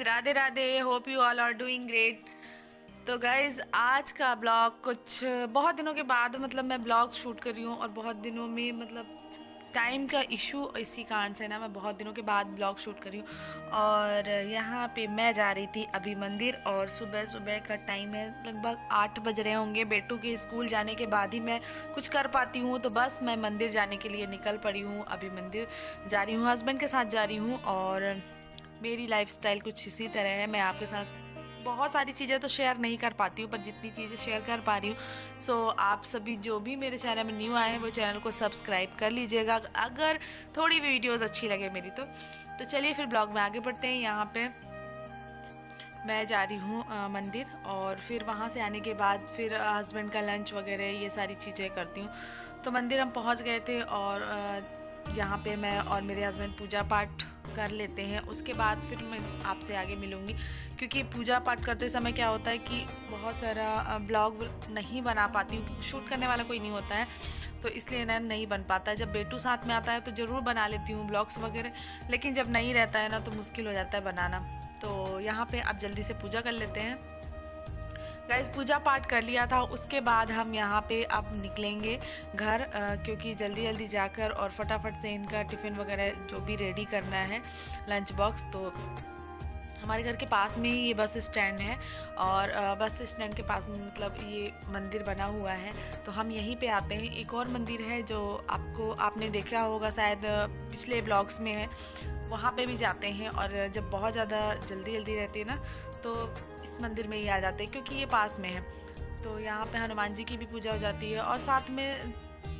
Radhe Radhe. Hope you all are doing great. तो guys आज का ब्लॉग कुछ बहुत दिनों के बाद मतलब मैं ब्लॉग शूट कर रही हूँ और बहुत दिनों में मतलब टाइम का इशू इसी कारण से ना मैं बहुत दिनों के बाद ब्लॉग शूट कर रही हूँ। और यहाँ पे मैं जा रही थी अभी मंदिर और सुबह सुबह का टाइम है, लगभग 8 बज रहे होंगे। बेटू के स्कूल जाने के बाद ही मैं कुछ कर पाती हूँ, तो बस मैं मंदिर जाने के लिए निकल पड़ी हूँ। अभी मंदिर जा रही हूँ, हस्बैंड के साथ जा रही हूँ। और मेरी लाइफस्टाइल कुछ इसी तरह है। मैं आपके साथ बहुत सारी चीज़ें तो शेयर नहीं कर पाती हूँ, पर जितनी चीज़ें शेयर कर पा रही हूँ सो आप सभी जो भी मेरे चैनल में न्यू आए हैं वो चैनल को सब्सक्राइब कर लीजिएगा अगर थोड़ी भी वीडियोस अच्छी लगे मेरी तो चलिए फिर ब्लॉग में आगे बढ़ते हैं। यहाँ पे मैं जा रही हूँ मंदिर और फिर वहाँ से आने के बाद फिर हस्बैंड का लंच वगैरह ये सारी चीज़ें करती हूँ। तो मंदिर हम पहुँच गए थे और यहाँ पे मैं और मेरे हस्बैंड पूजा पाठ कर लेते हैं। उसके बाद फिर मैं आपसे आगे मिलूँगी, क्योंकि पूजा पाठ करते समय क्या होता है कि बहुत सारा ब्लॉग नहीं बना पाती हूँ, शूट करने वाला कोई नहीं होता है, तो इसलिए ना नहीं बन पाता है। जब बेटू साथ में आता है तो ज़रूर बना लेती हूँ ब्लॉग्स वगैरह, लेकिन जब नहीं रहता है ना तो मुश्किल हो जाता है बनाना। तो यहाँ पे अब जल्दी से पूजा कर लेते हैं। गाइस पूजा पाठ कर लिया था, उसके बाद हम यहाँ पे अब निकलेंगे घर, क्योंकि जल्दी जल्दी जाकर और फटाफट से इनका टिफ़िन वगैरह जो भी रेडी करना है, लंच बॉक्स। तो हमारे घर के पास में ही ये बस स्टैंड है और बस स्टैंड के पास में मतलब ये मंदिर बना हुआ है, तो हम यहीं पे आते हैं। एक और मंदिर है जो आपने देखा होगा शायद पिछले ब्लॉग्स में है, वहाँ पे भी जाते हैं। और जब बहुत ज़्यादा जल्दी जल्दी रहती है ना तो इस मंदिर में ही आ जाते हैं, क्योंकि ये पास में है। तो यहाँ पे हनुमान जी की भी पूजा हो जाती है और साथ में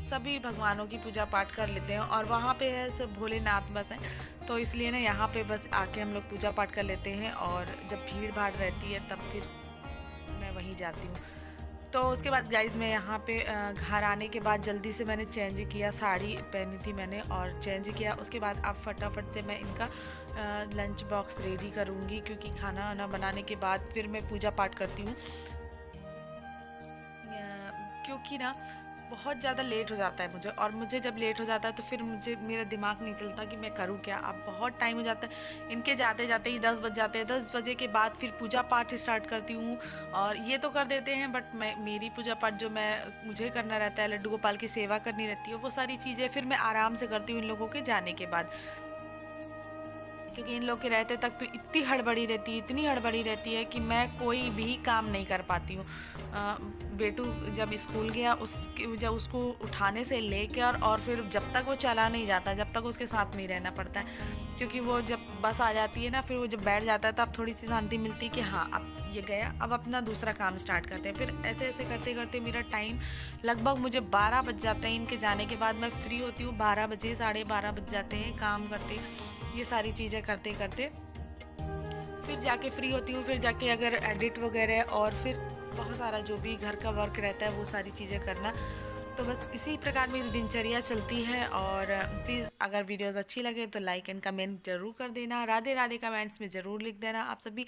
सभी भगवानों की पूजा पाठ कर लेते हैं। और वहाँ पे है सब भोलेनाथ बस हैं, तो इसलिए ना यहाँ पे बस आके हम लोग पूजा पाठ कर लेते हैं। और जब भीड़ भाड़ रहती है तब फिर मैं वहीं जाती हूँ। तो उसके बाद गाइज मैं यहाँ पे घर आने के बाद जल्दी से मैंने चेंज किया, साड़ी पहनी थी मैंने और चेंज किया। उसके बाद अब फटाफट से मैं इनका लंच बॉक्स रेडी करूँगी, क्योंकि खाना वाना बनाने के बाद फिर मैं पूजा पाठ करती हूँ, क्योंकि ना बहुत ज़्यादा लेट हो जाता है मुझे। और मुझे जब लेट हो जाता है तो फिर मुझे मेरा दिमाग नहीं चलता कि मैं करूँ क्या। अब बहुत टाइम हो जाता है, इनके जाते जाते ही 10 बज जाते हैं। 10 बजे के बाद फिर पूजा पाठ स्टार्ट करती हूँ और ये तो कर देते हैं, बट मेरी पूजा पाठ जो मुझे करना रहता है, लड्डू गोपाल की सेवा करनी रहती है, वो सारी चीज़ें फिर मैं आराम से करती हूँ इन लोगों के जाने के बाद। क्योंकि इन लोग के रहते तक तो इतनी हड़बड़ी रहती है, इतनी हड़बड़ी रहती है कि मैं कोई भी काम नहीं कर पाती हूँ। बेटू जब स्कूल गया जब उसको उठाने से लेकर और फिर जब तक वो चला नहीं जाता, जब तक उसके साथ में ही रहना पड़ता है। क्योंकि वो जब बस आ जाती है ना, फिर वो जब बैठ जाता है तब थोड़ी सी शांति मिलती है कि हाँ अब ये गया, अब अपना दूसरा काम स्टार्ट करते हैं। फिर ऐसे ऐसे करते करते मेरा टाइम लगभग मुझे 12 बज जाते हैं। इनके जाने के बाद मैं फ्री होती हूँ 12 बजे, 12:30 बज जाते हैं काम करते, ये सारी चीज़ें करते करते फिर जाके फ्री होती हूँ। फिर जाके अगर एडिट वगैरह और फिर बहुत सारा जो भी घर का वर्क रहता है वो सारी चीज़ें करना। तो बस इसी प्रकार मेरी दिनचर्या चलती है। और प्लीज़ अगर वीडियोस अच्छी लगे तो लाइक एंड कमेंट ज़रूर कर देना, राधे राधे कमेंट्स में ज़रूर लिख देना आप सभी।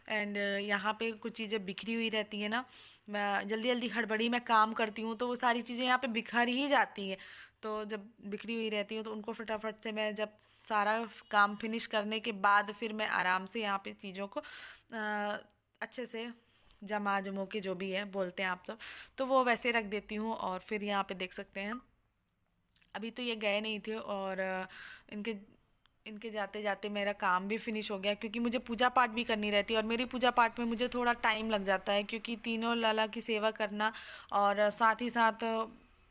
एंड यहाँ पे कुछ चीज़ें बिखरी हुई रहती हैं ना, मैं जल्दी जल्दी हड़बड़ी में काम करती हूँ तो वो सारी चीज़ें यहाँ पे बिखर ही जाती हैं। तो जब बिखरी हुई रहती हूँ तो उनको फटाफट से मैं जब सारा काम फिनिश करने के बाद फिर मैं आराम से यहाँ पे चीज़ों को अच्छे से जमा जमो के जो भी है बोलते हैं आप सब, तो वो वैसे रख देती हूँ। और फिर यहाँ पे देख सकते हैं अभी तो ये गए नहीं थे और इनके इनके जाते जाते मेरा काम भी फिनिश हो गया, क्योंकि मुझे पूजा पाठ भी करनी रहती है। और मेरी पूजा पाठ में मुझे थोड़ा टाइम लग जाता है, क्योंकि तीनों लाला की सेवा करना और साथ ही साथ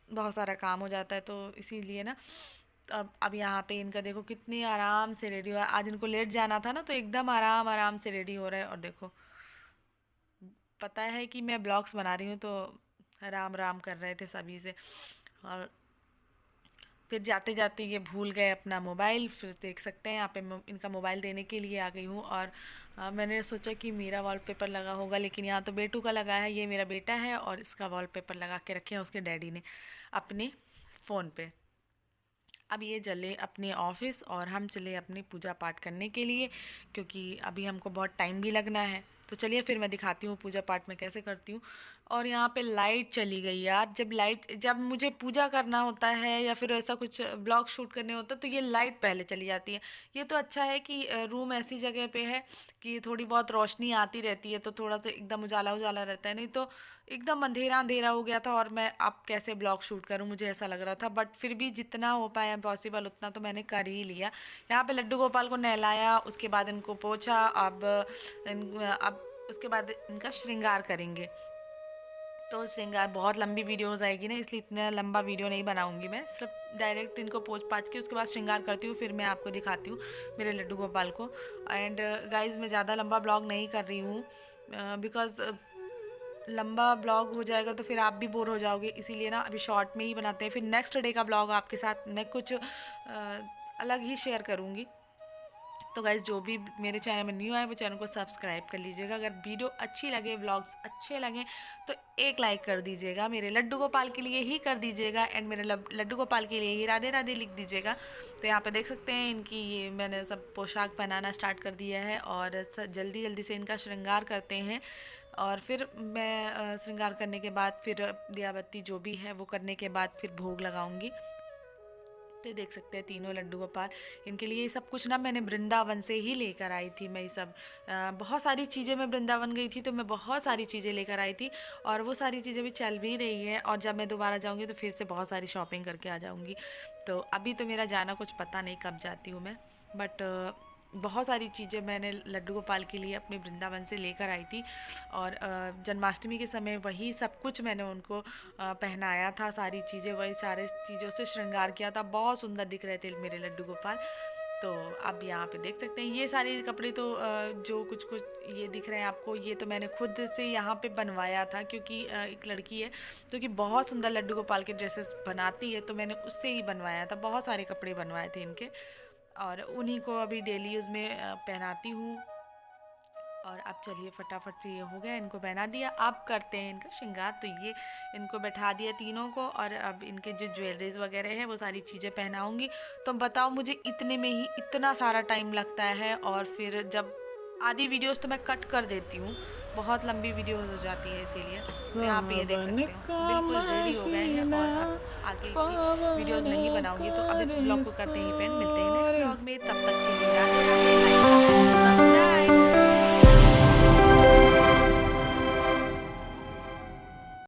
बहुत सारा काम हो जाता है। तो इसीलिए ना अब यहाँ पे इनका देखो कितनी आराम से रेडी हुआ। आज इनको लेट जाना था ना तो एकदम आराम आराम से रेडी हो रहा है। और देखो पता है कि मैं ब्लॉग्स बना रही हूँ तो राम राम कर रहे थे सभी से। और फिर जाते जाते ये भूल गए अपना मोबाइल। फिर देख सकते हैं यहाँ पे इनका मोबाइल देने के लिए आ गई हूँ। और मैंने सोचा कि मेरा वॉलपेपर लगा होगा, लेकिन यहाँ तो बेटू का लगा है। ये मेरा बेटा है और इसका वॉलपेपर लगा के रखे हैं उसके डैडी ने अपने फ़ोन पे। अब ये चले अपने ऑफिस और हम चले अपनी पूजा पाठ करने के लिए, क्योंकि अभी हमको बहुत टाइम भी लगना है। तो चलिए फिर मैं दिखाती हूँ पूजा पाठ मैं कैसे करती हूँ। और यहाँ पे लाइट चली गई यार। जब मुझे पूजा करना होता है या फिर ऐसा कुछ ब्लॉग शूट करने होता है तो ये लाइट पहले चली जाती है। ये तो अच्छा है कि रूम ऐसी जगह पे है कि थोड़ी बहुत रोशनी आती रहती है, तो थोड़ा सा एकदम उजाला उजाला रहता है, नहीं तो एकदम अंधेरा अंधेरा हो गया था और मैं अब कैसे ब्लॉग शूट करूं, मुझे ऐसा लग रहा था। बट फिर भी जितना हो पाया पॉसिबल उतना तो मैंने कर ही लिया। यहाँ पे लड्डू गोपाल को नहलाया, उसके बाद इनको पोंछा। अब उसके बाद इनका श्रृंगार करेंगे। तो श्रृंगार बहुत लंबी वीडियो हो जाएगी ना, इसलिए इतना लंबा वीडियो नहीं बनाऊंगी मैं। सिर्फ डायरेक्ट इनको पोंछ पाछ के उसके बाद श्रृंगार करती हूँ, फिर मैं आपको दिखाती हूँ मेरे लड्डू गोपाल को। एंड गाइस मैं ज़्यादा लंबा ब्लॉग नहीं कर रही हूँ बिकॉज़ लंबा ब्लॉग हो जाएगा तो फिर आप भी बोर हो जाओगे, इसीलिए ना अभी शॉर्ट में ही बनाते हैं। फिर नेक्स्ट डे का ब्लॉग आपके साथ मैं कुछ अलग ही शेयर करूँगी। तो गाइज़ जो भी मेरे चैनल में न्यू आए वो चैनल को सब्सक्राइब कर लीजिएगा। अगर वीडियो अच्छी लगे, व्लॉग्स अच्छे लगें तो एक लाइक कर दीजिएगा, मेरे लड्डू गोपाल के लिए ही कर दीजिएगा। एंड मेरे लड्डू गोपाल के लिए ही राधे राधे लिख दीजिएगा। तो यहाँ पे देख सकते हैं इनकी ये मैंने सब पोशाक पहनाना स्टार्ट कर दिया है और जल्दी जल्दी से इनका श्रृंगार करते हैं। और फिर मैं श्रृंगार करने के बाद फिर दिया बत्ती जो भी है वो करने के बाद फिर भोग लगाऊंगी। तो देख सकते हैं तीनों लड्डू गोपाल, इनके लिए ये सब कुछ ना मैंने वृंदावन से ही लेकर आई थी। मैं ये सब बहुत सारी चीज़ें, मैं वृंदावन गई थी तो मैं बहुत सारी चीज़ें लेकर आई थी और वो सारी चीज़ें भी चल भी रही है। और जब मैं दोबारा जाऊंगी तो फिर से बहुत सारी शॉपिंग करके आ जाऊंगी। तो अभी तो मेरा जाना कुछ पता नहीं कब जाती हूँ मैं, बट बहुत सारी चीज़ें मैंने लड्डू गोपाल के लिए अपने वृंदावन से लेकर आई थी। और जन्माष्टमी के समय वही सब कुछ मैंने उनको पहनाया था, सारी चीज़ें वही सारे चीज़ों से श्रृंगार किया था। बहुत सुंदर दिख रहे थे मेरे लड्डू गोपाल। तो अब यहाँ पे देख सकते हैं ये सारे कपड़े तो जो कुछ कुछ ये दिख रहे हैं आपको, ये तो मैंने खुद से यहाँ पे बनवाया था, क्योंकि एक लड़की है जो कि बहुत सुंदर लड्डू गोपाल के ड्रेसेस बनाती है, तो मैंने उससे ही बनवाया था। बहुत सारे कपड़े बनवाए थे इनके और उन्हीं को अभी डेली यूज़ में पहनाती हूँ। और अब चलिए फटाफट से ये हो गया, इनको पहना दिया। अब करते हैं इनका श्रृंगार। तो ये इनको बैठा दिया तीनों को और अब इनके जो ज्वेलरीज वगैरह है वो सारी चीज़ें पहनाऊँगी। तो बताओ मुझे इतने में ही इतना सारा टाइम लगता है। और फिर जब आधी वीडियोस तो मैं कट कर देती हूँ, बहुत लंबी वीडियो हो जाती है इसीलिए। तो यहाँ पे ये देख सकते हो बिल्कुल रेडी हो गए हैं और अब आगे की वीडियोस नहीं बनाऊंगी। तो अब इस ब्लॉग को करते ही पेंड, मिलते हैं नेक्स्ट ब्लॉग में। तब तक के लिए